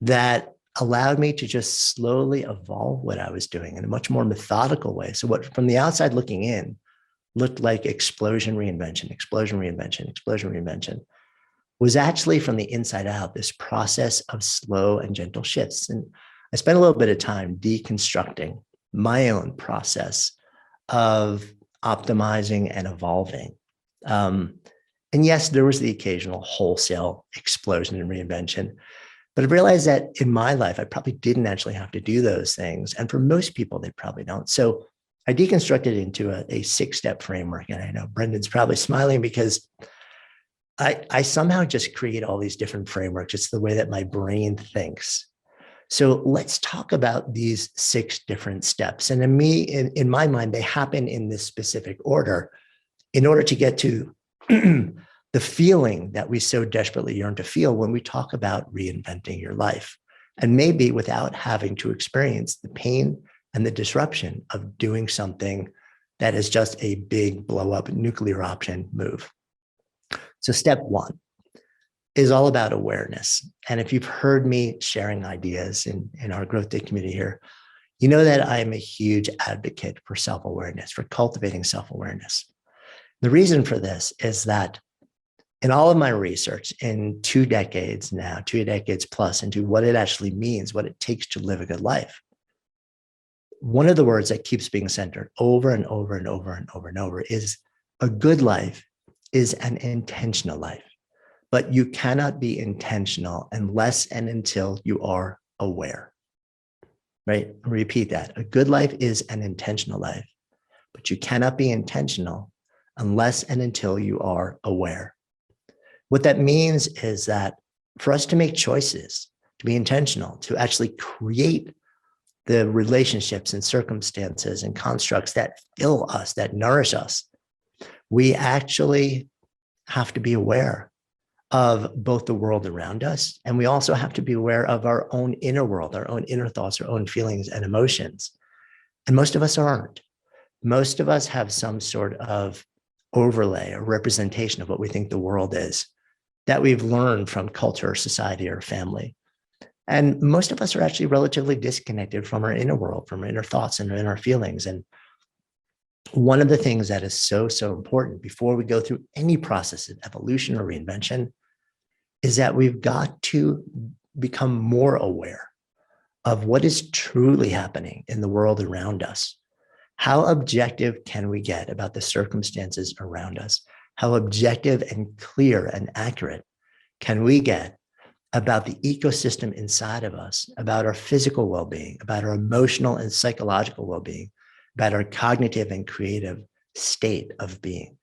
that allowed me to just slowly evolve what I was doing in a much more methodical way. So what from the outside looking in looked like explosion, reinvention, explosion, reinvention, explosion, reinvention, was actually from the inside out, this process of slow and gentle shifts. And I spent a little bit of time deconstructing my own process of optimizing and evolving. And yes, there was the occasional wholesale explosion and reinvention, but I realized that in my life, I probably didn't actually have to do those things. And for most people, they probably don't. So I deconstructed it into a 6-step framework. And I know Brendan's probably smiling because I somehow just create all these different frameworks. It's the way that my brain thinks. So let's talk about these 6 different steps. And in my mind, they happen in this specific order in order to get to the feeling that we so desperately yearn to feel when we talk about reinventing your life. And maybe without having to experience the pain and the disruption of doing something that is just a big blow up nuclear option move. So step 1 is all about awareness. And if you've heard me sharing ideas in our GrowthDay community here, you know that I am a huge advocate for self-awareness, for cultivating self-awareness. The reason for this is that in all of my research in 2 decades now, 2 decades plus into what it actually means, what it takes to live a good life, one of the words that keeps being centered over and over and over and over and over is a good life is an intentional life. But you cannot be intentional unless and until you are aware, right? Repeat that. A good life is an intentional life, but you cannot be intentional unless and until you are aware. What that means is that for us to make choices, to be intentional, to actually create the relationships and circumstances and constructs that fill us, that nourish us, we actually have to be aware of both the world around us, and we also have to be aware of our own inner world, our own inner thoughts, our own feelings and emotions. And most of us aren't. Most of us have some sort of overlay or representation of what we think the world is that we've learned from culture, society, or family. And most of us are actually relatively disconnected from our inner world, from our inner thoughts and our inner feelings. And one of the things that is so, so important before we go through any process of evolution or reinvention is that we've got to become more aware of what is truly happening in the world around us. How objective can we get about the circumstances around us? How objective and clear and accurate can we get about the ecosystem inside of us, about our physical well-being, about our emotional and psychological well-being, about our cognitive and creative state of being?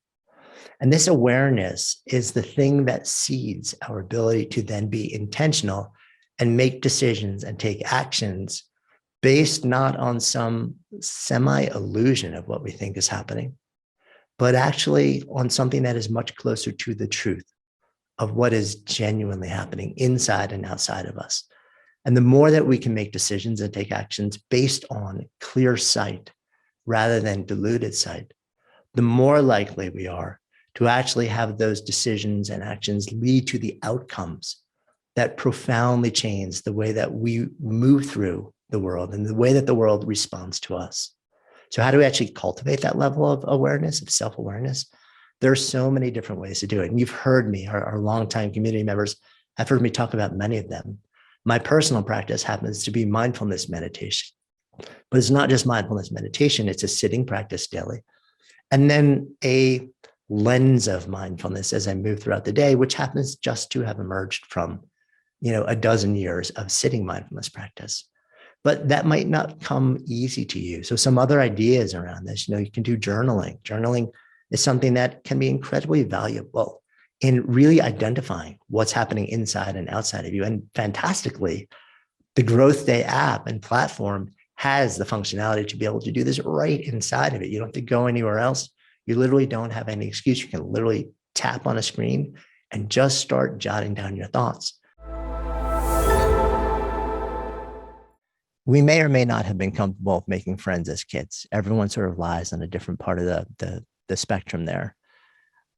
And this awareness is the thing that seeds our ability to then be intentional and make decisions and take actions based not on some semi-illusion of what we think is happening, but actually on something that is much closer to the truth of what is genuinely happening inside and outside of us. And the more that we can make decisions and take actions based on clear sight rather than diluted sight, the more likely we are to actually have those decisions and actions lead to the outcomes that profoundly change the way that we move through the world and the way that the world responds to us. So how do we actually cultivate that level of awareness, of self-awareness? There are so many different ways to do it. And you've heard me, our longtime community members have heard me talk about many of them. My personal practice happens to be mindfulness meditation, but it's not just mindfulness meditation. It's a sitting practice daily. And then a lens of mindfulness as I move throughout the day, which happens just to have emerged from a dozen years of sitting mindfulness practice. But that might not come easy to you. So some other ideas around this, you can do journaling. Journaling is something that can be incredibly valuable in really identifying what's happening inside and outside of you. And fantastically, the GrowthDay app and platform has the functionality to be able to do this right inside of it. You don't have to go anywhere else. You literally don't have any excuse. You can literally tap on a screen and just start jotting down your thoughts. We may or may not have been comfortable making friends as kids. Everyone sort of lies on a different part of the spectrum there.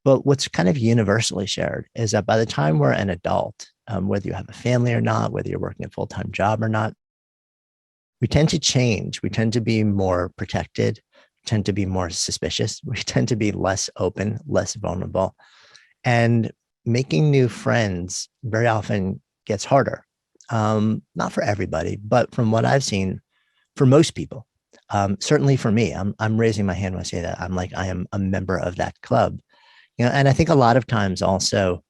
But what's kind of universally shared is that by the time we're an adult, whether you have a family or not, whether you're working a full-time job or not, we tend to change. We tend to be more protected, tend to be more suspicious. We tend to be less open, less vulnerable. And making new friends very often gets harder. Not for everybody, but from what I've seen, for most people, certainly for me, I'm raising my hand when I say that. I am a member of that club. And I think a lot of times also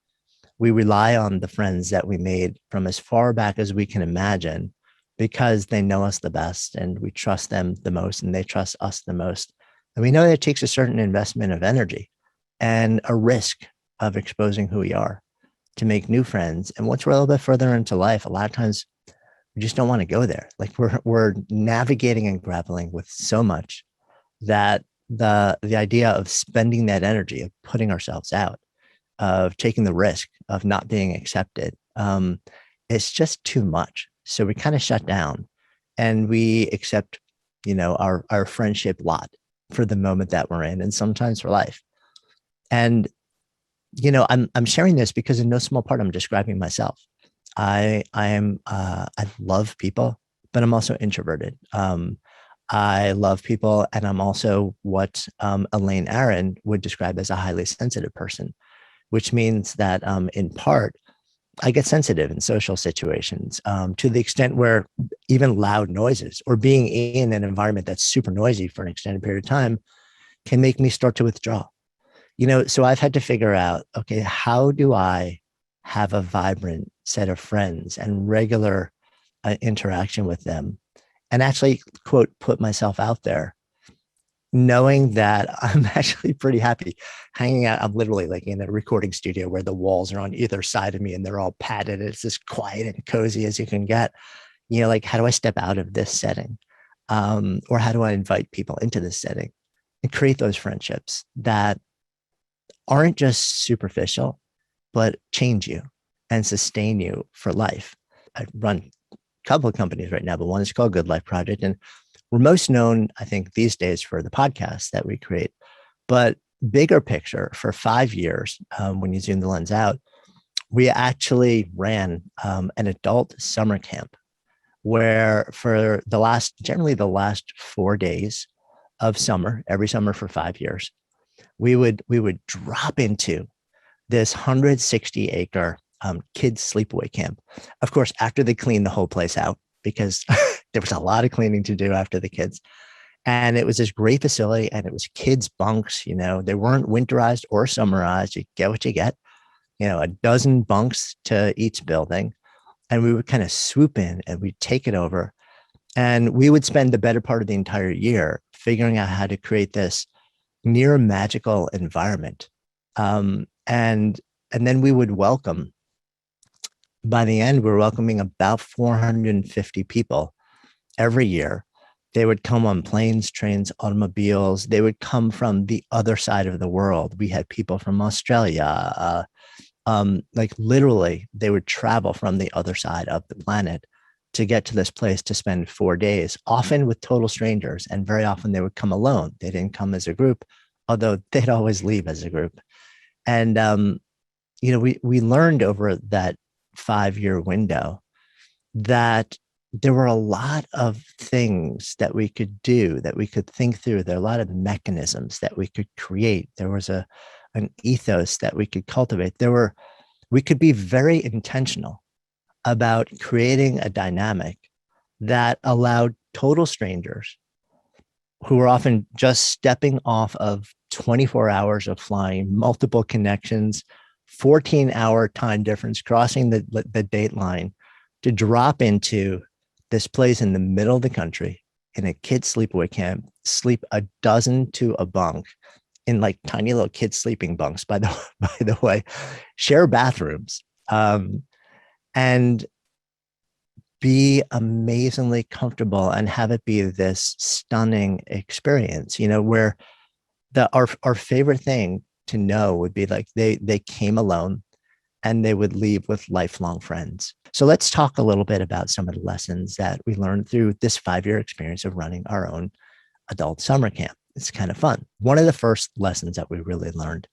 we rely on the friends that we made from as far back as we can imagine because they know us the best and we trust them the most and they trust us the most. And we know that it takes a certain investment of energy and a risk of exposing who we are to make new friends. And once we're a little bit further into life, a lot of times we just don't want to go there. Like we're navigating and grappling with so much that the idea of spending that energy, of putting ourselves out, of taking the risk of not being accepted, it's just too much. So we kind of shut down and we accept, our friendship lot for the moment that we're in, and sometimes for life. And, I'm sharing this because in no small part, I'm describing myself. I love people, but I'm also introverted. I love people, and I'm also what Elaine Aron would describe as a highly sensitive person, which means that in part, I get sensitive in social situations to the extent where even loud noises or being in an environment that's super noisy for an extended period of time can make me start to withdraw. So I've had to figure out, okay, how do I have a vibrant set of friends and regular interaction with them and actually, quote, put myself out there, knowing that I'm actually pretty happy hanging out. I'm literally like in a recording studio where the walls are on either side of me and they're all padded. It's as quiet and cozy as you can get. Like, how do I step out of this setting? Or how do I invite people into this setting and create those friendships that aren't just superficial, but change you and sustain you for life? I run a couple of companies right now, but one is called Good Life Project. And we're most known, I think, these days for the podcast that we create. But bigger picture, for 5 years, when you zoom the lens out, we actually ran an adult summer camp where for generally the last 4 days of summer, every summer for 5 years, we would drop into this 160-acre kids sleepaway camp. Of course, after they cleaned the whole place out, because there was a lot of cleaning to do after the kids. And it was this great facility and it was kids bunks, they weren't winterized or summerized. You get what you get, a dozen bunks to each building. And we would kind of swoop in and we'd take it over. And we would spend the better part of the entire year figuring out how to create this near magical environment. And then we would welcome, by the end, we're welcoming about 450 people every year. They would come on planes, trains, automobiles. They would come from the other side of the world. We had people from Australia. Like literally, they would travel from the other side of the planet to get to this place to spend 4 days, often with total strangers. And very often they would come alone. They didn't come as a group, although they'd always leave as a group. And, we learned over that 5-year window that there were a lot of things that we could do, that we could think through. There are a lot of mechanisms that we could create. There was an ethos that we could cultivate. We could be very intentional about creating a dynamic that allowed total strangers who were often just stepping off of 24 hours of flying, multiple connections, 14-hour time difference, crossing the date line to drop into this place in the middle of the country in a kid's sleepaway camp, sleep a dozen to a bunk in like tiny little kids sleeping bunks, by the way, share bathrooms, and be amazingly comfortable and have it be this stunning experience, where our favorite thing to know would be like they came alone and they would leave with lifelong friends. So let's talk a little bit about some of the lessons that we learned through this 5-year experience of running our own adult summer camp. It's kind of fun. One of the first lessons that we really learned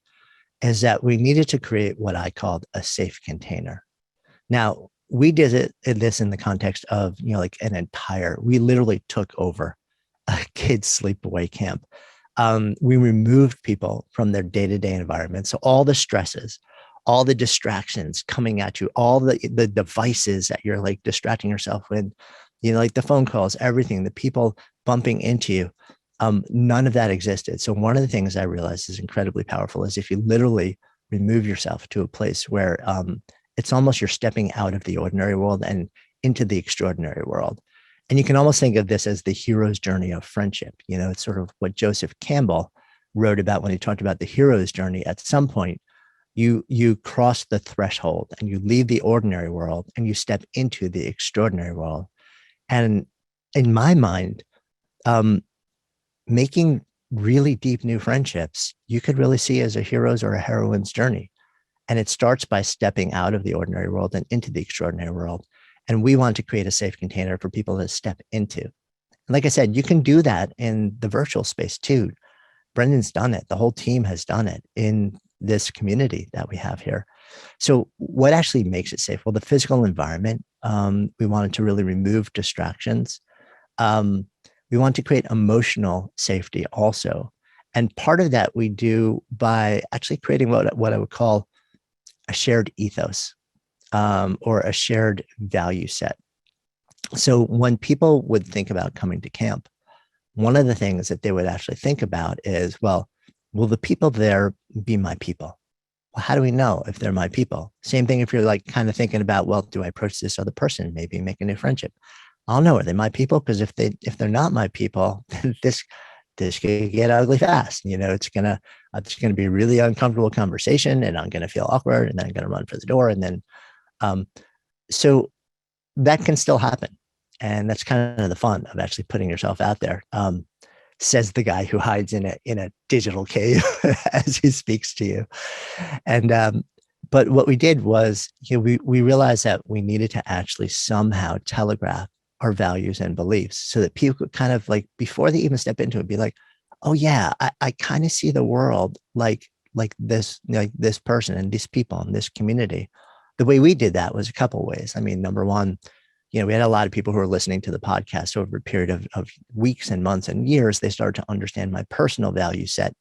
is that we needed to create what I called a safe container. Now, we did this in the context of, like we literally took over a kid's sleepaway camp. We removed people from their day-to-day environment. So all the stresses, all the distractions coming at you, all the devices that you're like distracting yourself with, like the phone calls, everything, the people bumping into you, none of that existed. So one of the things I realized is incredibly powerful is if you literally remove yourself to a place where it's almost you're stepping out of the ordinary world and into the extraordinary world. And you can almost think of this as the hero's journey of friendship. It's sort of what Joseph Campbell wrote about when he talked about the hero's journey. At some point, you cross the threshold and you leave the ordinary world and you step into the extraordinary world. And in my mind, making really deep new friendships, you could really see as a hero's or a heroine's journey. And it starts by stepping out of the ordinary world and into the extraordinary world. And we want to create a safe container for people to step into. And like I said, you can do that in the virtual space too. Brendan's done it. The whole team has done it in this community that we have here. So what actually makes it safe? Well, the physical environment, we wanted to really remove distractions. We want to create emotional safety also. And part of that we do by actually creating what I would call a shared ethos, or a shared value set. So when people would think about coming to camp, one of the things that they would actually think about is, well, will the people there be my people? Well, how do we know if they're my people? Same thing if you're like kind of thinking about, well, do I approach this other person, maybe make a new friendship? I'll know, are they my people? Because if they're not my people, then this could get ugly fast. It's gonna be a really uncomfortable conversation, and I'm gonna feel awkward, and then I'm gonna run for the door, and then so that can still happen, and that's kind of the fun of actually putting yourself out there. Says the guy who hides in a digital cave as he speaks to you, and but what we did was, we realized that we needed to actually somehow telegraph our values and beliefs so that people could kind of like, before they even step into it, be like, oh yeah, I kind of see the world like this person and these people in this community. The way we did that was a couple of ways. I mean, number one, we had a lot of people who were listening to the podcast over a period of weeks and months and years. They started to understand my personal value set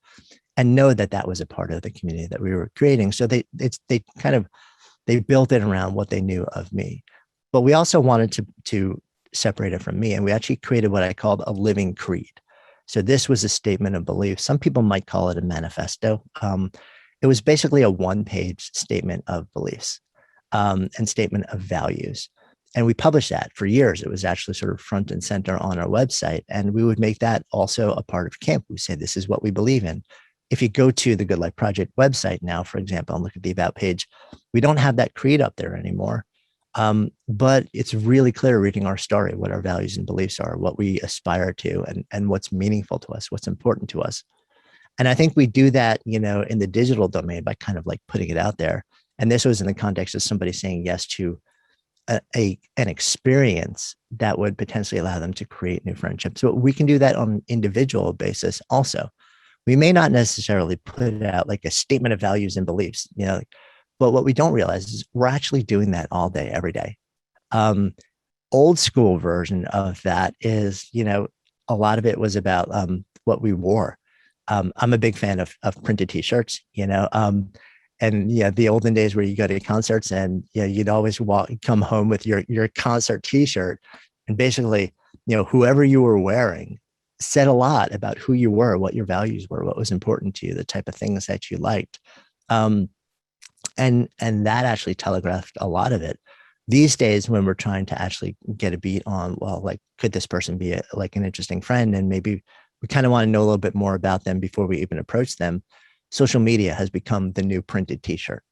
and know that that was a part of the community that we were creating. So they built it around what they knew of me. But we also wanted to separate it from me. And we actually created what I called a living creed. So this was a statement of belief. Some people might call it a manifesto. It was basically a one-page statement of beliefs, and statement of values. And we published that for years. It was actually sort of front and center on our website. And we would make that also a part of camp. We say, this is what we believe in. If you go to the Good Life Project website now, for example, and look at the About page, we don't have that creed up there anymore. But it's really clear reading our story, what our values and beliefs are, what we aspire to, and what's meaningful to us, what's important to us. And I think we do that, in the digital domain by kind of like putting it out there. And this was in the context of somebody saying yes to an experience that would potentially allow them to create new friendships. So we can do that on an individual basis also. We may not necessarily put out like a statement of values and beliefs, but what we don't realize is we're actually doing that all day, every day. Old school version of that is, a lot of it was about what we wore. I'm a big fan of printed t-shirts, and the olden days where you go to concerts and you'd always come home with your concert t-shirt, and basically, whoever you were wearing said a lot about who you were, what your values were, what was important to you, the type of things that you liked. And that actually telegraphed a lot of it. These days, when we're trying to actually get a beat on, well, like, could this person be like an interesting friend? And maybe we kind of want to know a little bit more about them before we even approach them. Social media has become the new printed t-shirt.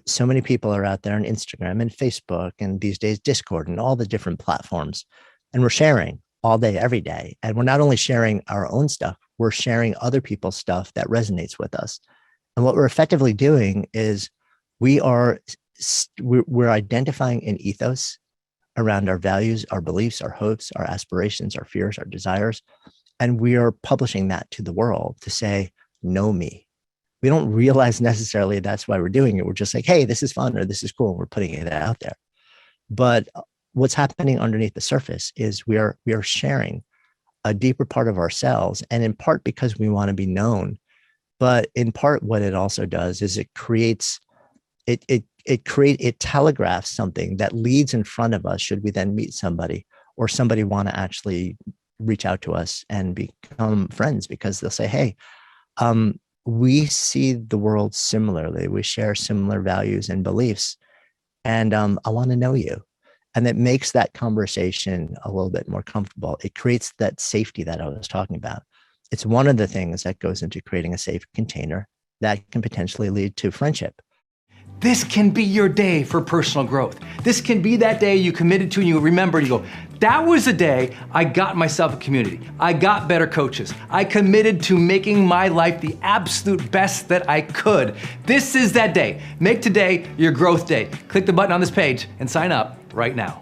So many people are out there on Instagram and Facebook and these days Discord and all the different platforms. And we're sharing all day, every day. And we're not only sharing our own stuff, we're sharing other people's stuff that resonates with us. And what we're effectively doing is we're identifying an ethos around our values, our beliefs, our hopes, our aspirations, our fears, our desires. And we are publishing that to the world to say, know me. We don't realize necessarily that's why we're doing it. We're just like, hey, this is fun or this is cool. We're putting it out there. But what's happening underneath the surface is we are sharing a deeper part of ourselves, and in part because we want to be known. But in part, what it also does is it telegraphs something that leads in front of us should we then meet somebody or somebody want to actually reach out to us and become friends, because they'll say, hey, we see the world similarly. We share similar values and beliefs, and I want to know you. And it makes that conversation a little bit more comfortable. It creates that safety that I was talking about. It's one of the things that goes into creating a safe container that can potentially lead to friendship. This can be your day for personal growth. This can be that day you committed to and you remember, you go, that was the day I got myself a community. I got better coaches. I committed to making my life the absolute best that I could. This is that day. Make today your growth day. Click the button on this page and sign up right now.